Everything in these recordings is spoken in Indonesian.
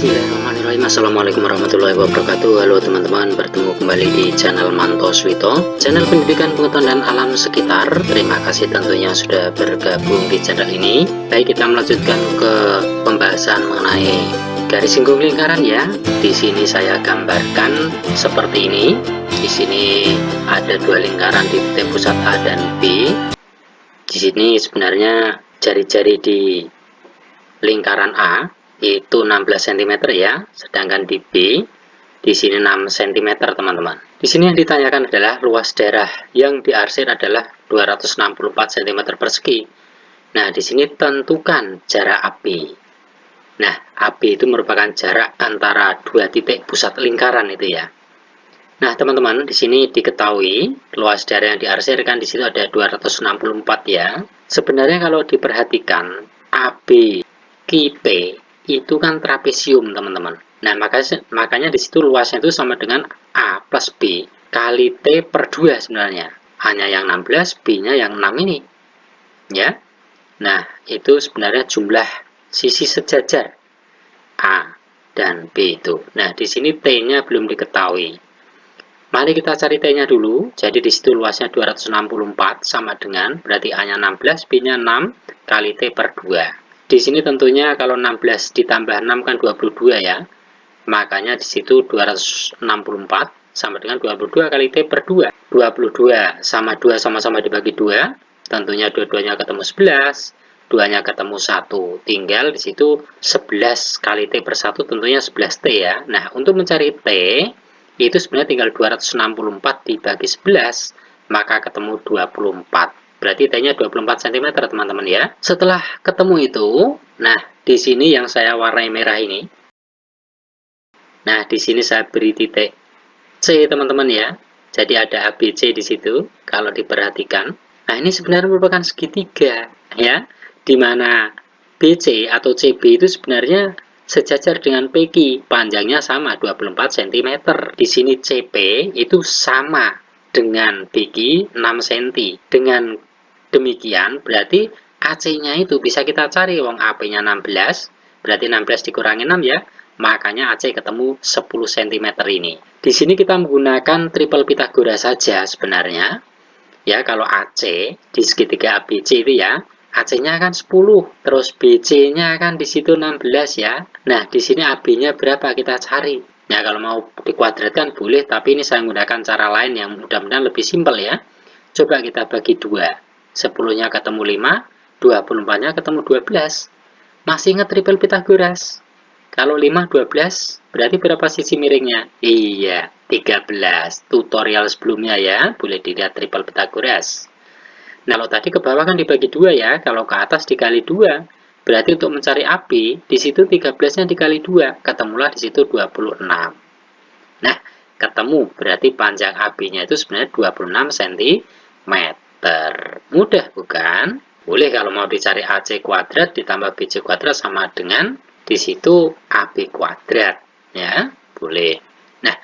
Bismillahirrahmanirrahim. Assalamualaikum warahmatullahi wabarakatuh. Halo teman-teman, bertemu kembali di channel Manto Swito, channel pendidikan pengetahuan dan alam sekitar. Terima kasih tentunya sudah bergabung di channel ini. Baik, kita melanjutkan ke pembahasan mengenai garis singgung lingkaran ya. Di sini saya gambarkan seperti ini. Di sini ada dua lingkaran di titik pusat A dan B. Di sini sebenarnya jari-jari di lingkaran A itu 16 cm ya, sedangkan di B di sini 6 cm teman-teman. Di sini yang ditanyakan adalah luas daerah yang diarsir adalah 264 cm persegi. Nah, di sini tentukan jarak AB. Nah, AB itu merupakan jarak antara dua titik pusat lingkaran itu ya. Nah, teman-teman, di sini diketahui luas daerah yang diarsirkan di situ ada 264 ya. Sebenarnya kalau diperhatikan AB P itu kan trapesium teman-teman. Nah, makanya di situ luasnya itu sama dengan A plus B kali T per 2 sebenarnya. Hanya yang 16, B-nya yang 6 ini. Ya. Nah, itu sebenarnya jumlah sisi sejajar A dan B itu. Nah, di sini T-nya belum diketahui. Mari kita cari T-nya dulu. Jadi di situ luasnya 264 sama dengan berarti A-nya 16, B-nya 6 kali T per 2. Di sini tentunya kalau 16 ditambah 6 kan 22 ya. Makanya di situ 264 sama dengan 22 kali T per 2. 22 sama 2 sama-sama dibagi 2. Tentunya dua-duanya ketemu 11. 2-nya ketemu 1. Tinggal di situ 11 kali T per 1 tentunya 11T ya. Nah, untuk mencari T itu sebenarnya tinggal 264 dibagi 11. Maka ketemu 24. Berarti T-nya 24 cm teman-teman ya. Setelah ketemu itu, nah di sini yang saya warnai merah ini. Nah, di sini saya beri titik C teman-teman ya. Jadi ada ABC di situ kalau diperhatikan. Nah, ini sebenarnya merupakan segitiga ya, di mana BC atau CB itu sebenarnya sejajar dengan PQ, panjangnya sama 24 cm. Di sini CP itu sama dengan BQ 6 cm. Dengan demikian berarti AC-nya itu bisa kita cari, wong AP-nya 16, berarti 16 dikurangi 6 ya, makanya AC ketemu 10 cm ini. Di sini kita menggunakan triple Pythagoras saja sebenarnya. Ya, kalau AC di segitiga ABC itu ya, AC-nya kan 10, terus BC-nya kan di situ 16 ya. Nah, di sini AB-nya berapa kita cari. Nah, kalau mau dikuadratkan boleh, tapi ini saya menggunakan cara lain yang mudah-mudahan lebih simpel ya. Coba kita bagi 2. 10-nya ketemu 5, 24-nya ketemu 12. Masih ingat triple Pythagoras? Kalau 5, 12, berarti berapa sisi miringnya? Iya, 13. Tutorial sebelumnya ya, boleh dilihat triple Pythagoras. Nah, kalau tadi ke bawah kan dibagi 2 ya, kalau ke atas dikali 2. Berarti untuk mencari AB, di situ 13-nya dikali 2, ketemulah di situ 26. Nah, ketemu berarti panjang AB-nya itu sebenarnya 26 cm. Mudah bukan? Boleh kalau mau dicari AC kuadrat ditambah BC kuadrat sama dengan di situ AB kuadrat ya, boleh. Nah,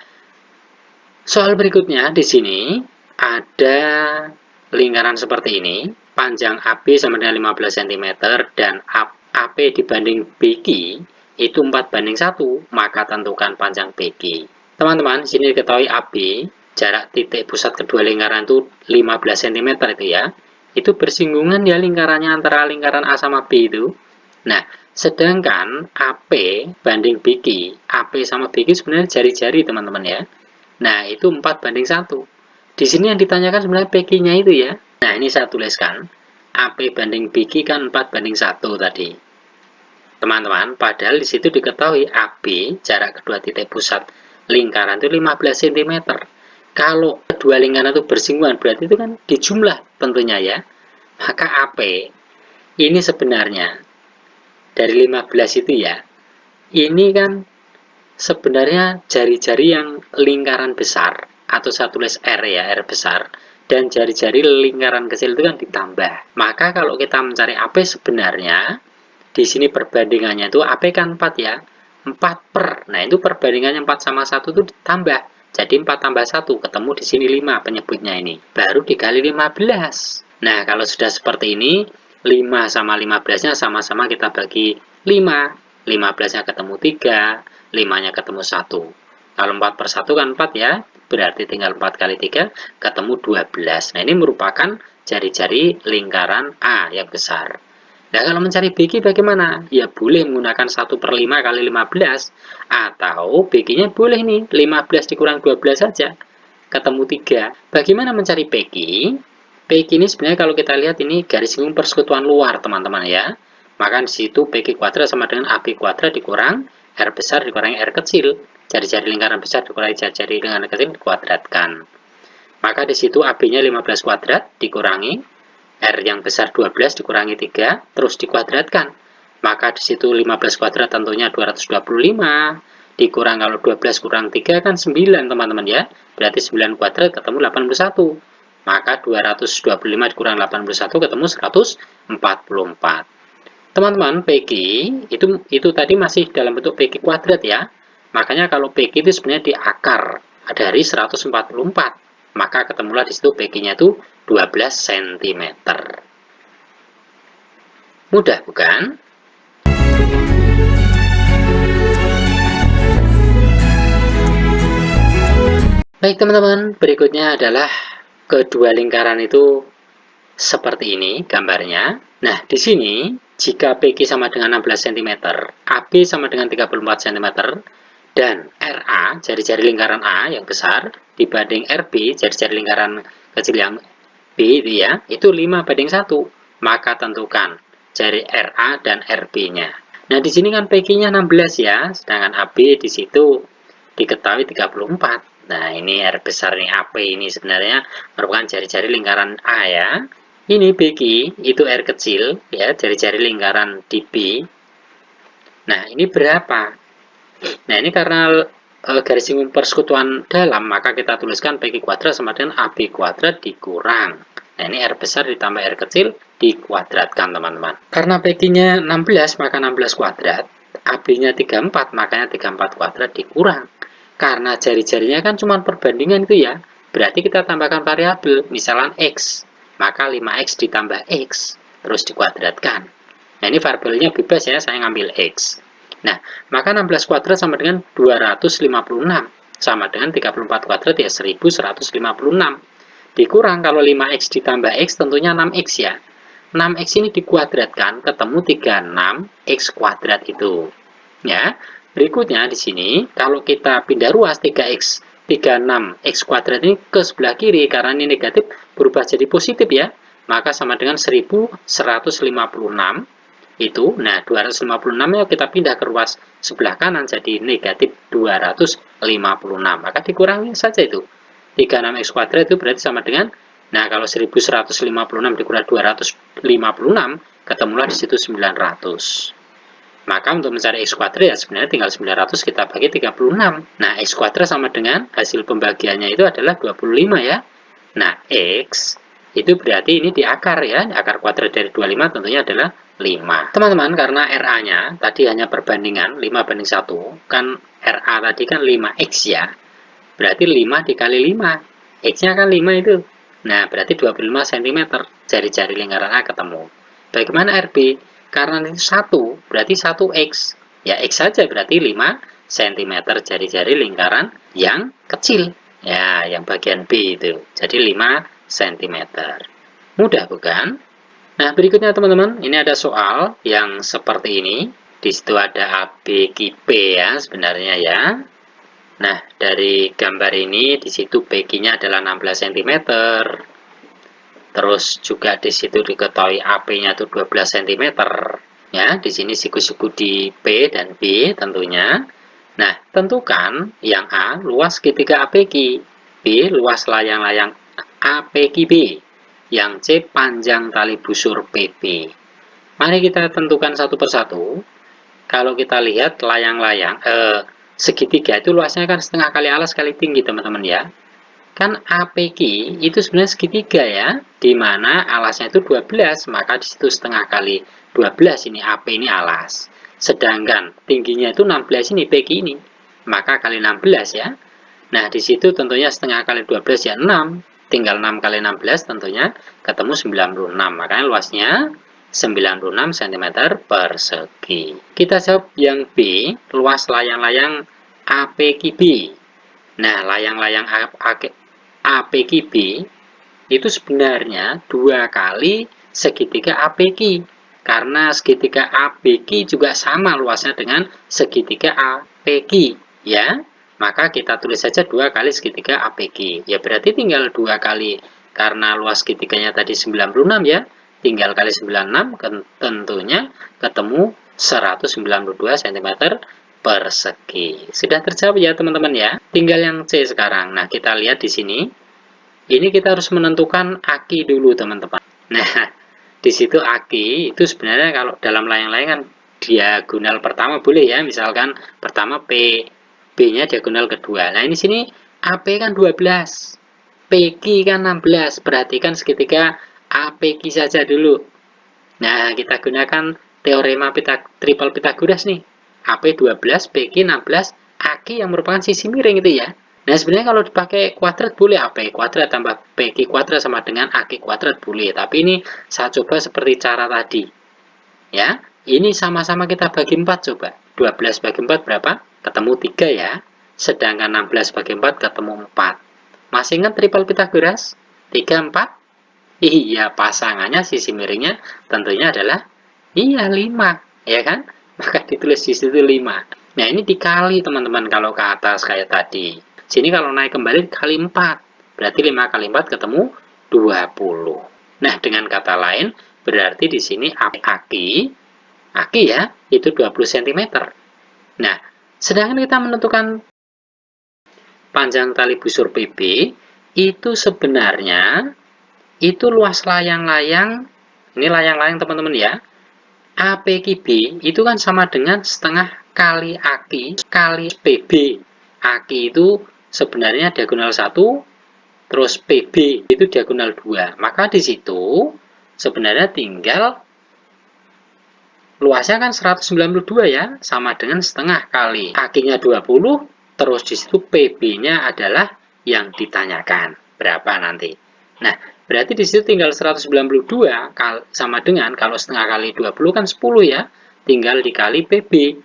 soal berikutnya di sini ada lingkaran seperti ini, panjang AB sama dengan 15 cm dan AP dibanding BQ itu 4:1, maka tentukan panjang BQ. Teman-teman, sini diketahui AB, jarak titik pusat kedua lingkaran itu 15 cm itu ya. Itu bersinggungan ya lingkarannya antara lingkaran A sama B itu. Nah, sedangkan AP banding BQ, AP sama BQ sebenarnya jari-jari teman-teman ya. Nah, itu 4:1. Di sini yang ditanyakan sebenarnya PQ-nya itu ya. Nah, ini saya tuliskan. AP banding BQ kan 4:1 tadi. Teman-teman, padahal di situ diketahui AB, jarak kedua titik pusat lingkaran itu 15 cm. Kalau kedua lingkaran itu bersinggungan, berarti itu kan dijumlah tentunya ya. Maka AP ini sebenarnya dari 15 itu ya, ini kan sebenarnya jari-jari yang lingkaran besar, atau saya tulis R ya, R besar, dan jari-jari lingkaran kecil itu kan ditambah. Maka kalau kita mencari AP sebenarnya, di sini perbandingannya itu AP kan 4 ya, 4 per, nah itu perbandingannya 4 sama 1 itu ditambah. Jadi 4 tambah 1, ketemu di sini 5 penyebutnya ini. Baru dikali 15. Nah, kalau sudah seperti ini, 5 sama 15-nya sama-sama kita bagi 5. 15-nya ketemu 3, 5-nya ketemu 1. Kalau 4 per 1 kan 4 ya, berarti tinggal 4 kali 3 ketemu 12. Nah, ini merupakan jari-jari lingkaran A yang besar. Nah, kalau mencari BQ bagaimana? Ya boleh menggunakan 1 per 5 kali 15, atau BQ-nya boleh nih 15 dikurang 12 saja, ketemu 3. Bagaimana mencari PQ? PQ ini sebenarnya kalau kita lihat ini garis lingkup persekutuan luar, teman-teman ya. Maka di situ PQ kuadrat sama dengan AB kuadrat dikurang R besar dikurangi R kecil. Jari-jari lingkaran besar dikurangi jari-jari lingkaran kecil dikuadratkan. Maka di situ AB-nya 15 kuadrat dikurangi R yang besar 12 dikurangi 3 terus dikuadratkan. Maka di situ 15 kuadrat tentunya 225 dikurang kalau 12 kurang 3 kan 9, teman-teman ya. Berarti 9 kuadrat ketemu 81. Maka 225 dikurang 81 ketemu 144. Teman-teman, PQ itu tadi masih dalam bentuk PQ kuadrat ya. Makanya kalau PQ itu sebenarnya di akar dari 144. Maka ketemulah di situ PQ-nya itu 12 cm. Mudah bukan? Baik teman-teman, berikutnya adalah kedua lingkaran itu seperti ini gambarnya. Nah, di sini jika PQ sama dengan 16 cm, AB sama dengan 34 cm, dan RA, jari-jari lingkaran A yang besar, dibanding RB, jari-jari lingkaran kecil yang B itu ya, itu 5:1. Maka tentukan jari RA dan RB-nya. Nah, di sini kan PQ-nya 16 ya, sedangkan AB di situ diketahui 34. Nah, ini R besar nih, AP ini sebenarnya merupakan jari-jari lingkaran A ya. Ini BQ, itu R kecil, ya, jari-jari lingkaran di B. Nah, ini berapa? Nah, ini karena garis lingkup persekutuan dalam, maka kita tuliskan PQ kuadrat sama dengan AB kuadrat dikurang. Nah, ini R besar ditambah R kecil dikuadratkan, teman-teman. Karena PQ-nya 16, maka 16 kuadrat. AB-nya 34, makanya 34 kuadrat dikurang. Karena jari-jarinya kan cuma perbandingan itu ya, berarti kita tambahkan variabel, misalnya X, maka 5X ditambah X, terus dikuadratkan. Nah, ini variabelnya bebas ya, saya ngambil X. Nah, maka 16 kuadrat sama dengan 256, sama dengan 34 kuadrat ya 1156. Dikurang kalau 5X ditambah X tentunya 6X ya. 6X ini dikuadratkan ketemu 36X kuadrat itu. Ya, berikutnya di sini kalau kita pindah ruas 3X 36X kuadrat ini ke sebelah kiri karena ini negatif berubah jadi positif ya, maka sama dengan 1156 itu. Nah, 256 ya kita pindah ke ruas sebelah kanan jadi negatif 256, maka dikurangi saja itu 36X kuadrat itu berarti sama dengan, nah kalau 1156 dikurang 256 ketemulah di situ 900. Maka untuk mencari X kuadrat ya sebenarnya tinggal 900 kita bagi 36. Nah, X kuadrat sama dengan hasil pembagiannya itu adalah 25 ya. Nah, X itu berarti ini di akar ya. Akar kuadrat dari 25 tentunya adalah 5. Teman-teman, karena RA-nya tadi hanya perbandingan 5:1, kan RA tadi kan 5X ya. Berarti 5 dikali 5. X-nya kan 5 itu. Nah, berarti 25 cm. Jari-jari lingkaran A ketemu. Bagaimana RB? Karena ini 1, berarti 1X. Ya, X saja berarti 5 cm jari-jari lingkaran yang kecil. Ya, yang bagian B itu. Jadi 5 cm. Mudah bukan? Nah, berikutnya teman-teman, ini ada soal yang seperti ini. Di situ ada ABQP ya sebenarnya ya. Nah, dari gambar ini di situ PQ-nya adalah 16 cm. Terus juga di situ diketahui AP-nya itu 12 cm. Ya, di sini siku-siku di P dan B tentunya. Nah, tentukan yang A luas segitiga APQ, B luas layang-layang APQB, yang C panjang tali busur PP. Mari kita tentukan satu persatu. Kalau kita lihat layang-layang segitiga itu luasnya kan setengah kali alas kali tinggi, teman-teman ya. Kan APQ itu sebenarnya segitiga ya, di mana alasnya itu 12, maka di situ setengah kali 12 ini AP ini alas. Sedangkan tingginya itu 16 ini PQ ini, maka kali 16 ya. Nah, di situ tentunya setengah kali 12 ya 6, tinggal 6 kali 16 tentunya ketemu 96. Makanya luasnya 96 cm persegi. Kita jawab yang B, luas layang-layang APQB. Nah, layang-layang APQB itu sebenarnya 2 kali segitiga APQ. Karena segitiga ABQ juga sama luasnya dengan segitiga APQ, ya. Maka kita tulis saja 2 kali segitiga APQ. Ya berarti tinggal 2 kali, karena luas segitiganya tadi 96 ya. Tinggal kali 96, tentunya ketemu 192 cm persegi. Sudah terjawab ya teman-teman ya. Tinggal yang C sekarang. Nah, kita lihat di sini. Ini kita harus menentukan aki dulu teman-teman. Nah, di situ aki itu sebenarnya kalau dalam layang-layang kan diagonal pertama boleh ya, misalkan pertama P, B-nya diagonal kedua. Nah, ini sini AP kan 12, PQ kan 16. Perhatikan segitiga APQ saja dulu. Nah, kita gunakan teorema triple Pythagoras nih. AP 12, PQ 16, AK yang merupakan sisi miring itu ya. Nah, sebenarnya kalau dipakai kuadrat boleh, AP kuadrat tambah PQ kuadrat sama dengan AK kuadrat boleh. Tapi ini saya coba seperti cara tadi. Ya, ini sama-sama kita bagi 4 coba. 12 bagi 4 berapa? Ketemu 3 ya. Sedangkan 16 bagi 4 ketemu 4. Masih ingat triple Pythagoras? 3, 4? Iya, pasangannya sisi miringnya tentunya adalah 5, ya kan? Maka ditulis di situ 5. Nah, ini dikali teman-teman kalau ke atas kayak tadi. Sini kalau naik kembali dikali 4. Berarti 5 kali 4 ketemu 20. Nah, dengan kata lain, berarti di sini aki ya, itu 20 cm. Nah, sedangkan kita menentukan panjang tali busur PB, itu sebenarnya itu luas layang-layang, ini layang-layang teman-teman ya, APQB itu kan sama dengan setengah kali aki kali PB. Aki itu sebenarnya diagonal 1, terus PB itu diagonal 2. Maka di situ sebenarnya tinggal luasnya kan 192 ya, sama dengan setengah kali akinya 20, terus di situ PB-nya adalah yang ditanyakan berapa nanti. Nah, berarti di situ tinggal 192 sama dengan kalau setengah kali 20 kan 10 ya, tinggal dikali PB.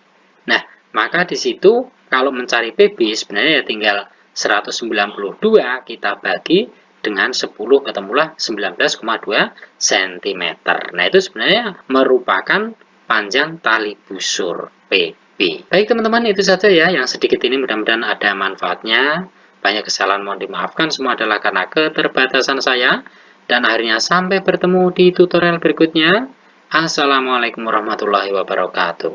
Nah, maka di situ kalau mencari PB sebenarnya ya tinggal 192 kita bagi dengan 10 ketemulah 19,2 cm. Nah, itu sebenarnya merupakan panjang tali busur PB. Baik teman-teman, itu saja ya yang sedikit ini, mudah-mudahan ada manfaatnya. Banyak kesalahan mohon dimaafkan, semua adalah karena keterbatasan saya. Dan akhirnya sampai bertemu di tutorial berikutnya. Assalamualaikum warahmatullahi wabarakatuh.